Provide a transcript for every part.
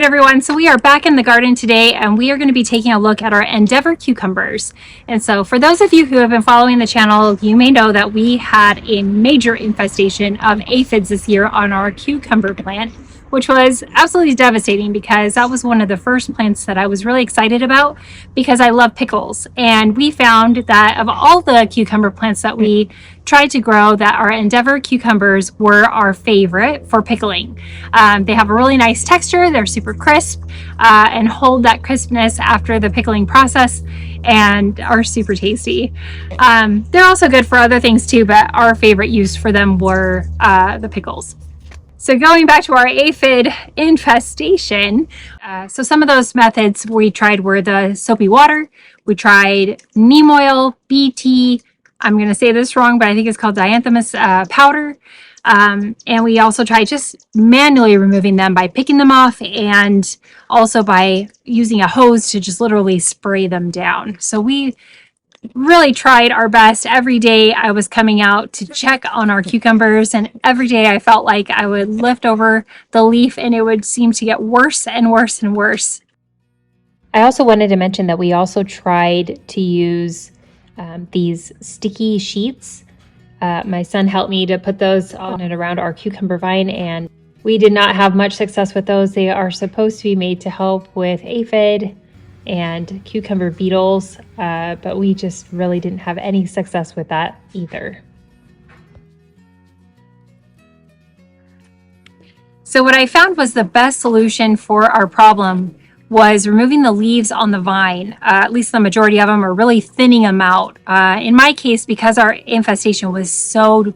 right, everyone, so we are back in the garden today and we are going to be taking a look at our Endeavor cucumbers. And so for those of you who have been following the channel, you may know that we had a major infestation of aphids this year on our cucumber plant, which was absolutely devastating because that was one of the first plants that I was really excited about because I love pickles. And we found that of all the cucumber plants that we tried to grow, that our Endeavor cucumbers were our favorite for pickling. They have a really nice texture, they're super crisp and hold that crispness after the pickling process and are super tasty. They're also good for other things too, but our favorite use for them were the pickles. So going back to our aphid infestation, so some of those methods we tried were the soapy water, we tried neem oil, BT, I'm going to say this wrong, but I think it's called diatomaceous powder, and we also tried just manually removing them by picking them off and also by using a hose to just literally spray them down. So we really tried our best. Every day I was coming out to check on our cucumbers, and every day I felt like I would lift over the leaf and it would seem to get worse and worse and worse. I also wanted to mention that we also tried to use these sticky sheets. My son helped me to put those on and around our cucumber vine, and we did not have much success with those. They are supposed to be made to help with aphid and cucumber beetles, but we just really didn't have any success with that either. So what I found was the best solution for our problem was removing the leaves on the vine. At least the majority of them, are really thinning them out. In my case, because our infestation was so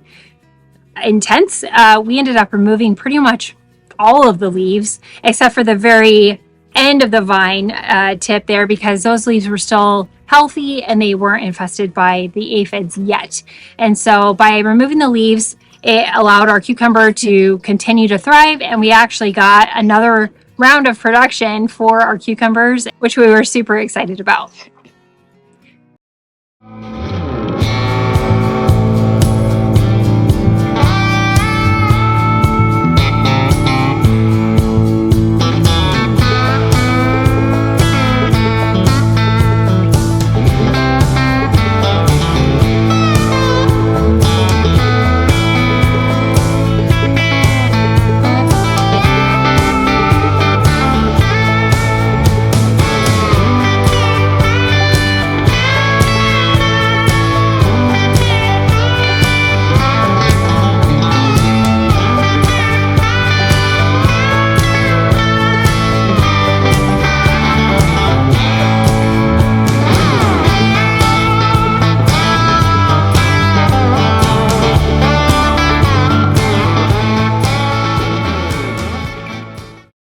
intense, we ended up removing pretty much all of the leaves except for the very end of the vine tip there, because those leaves were still healthy and they weren't infested by the aphids yet. And so by removing the leaves, it allowed our cucumber to continue to thrive, and we actually got another round of production for our cucumbers, which we were super excited about.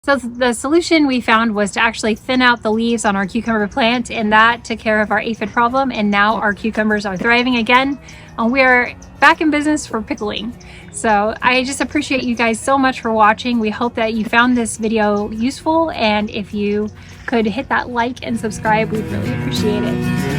So the solution we found was to actually thin out the leaves on our cucumber plant, and that took care of our aphid problem, and now our cucumbers are thriving again and we're back in business for pickling. So I just appreciate you guys so much for watching. We hope that you found this video useful, and if you could hit that like and subscribe, we'd really appreciate it.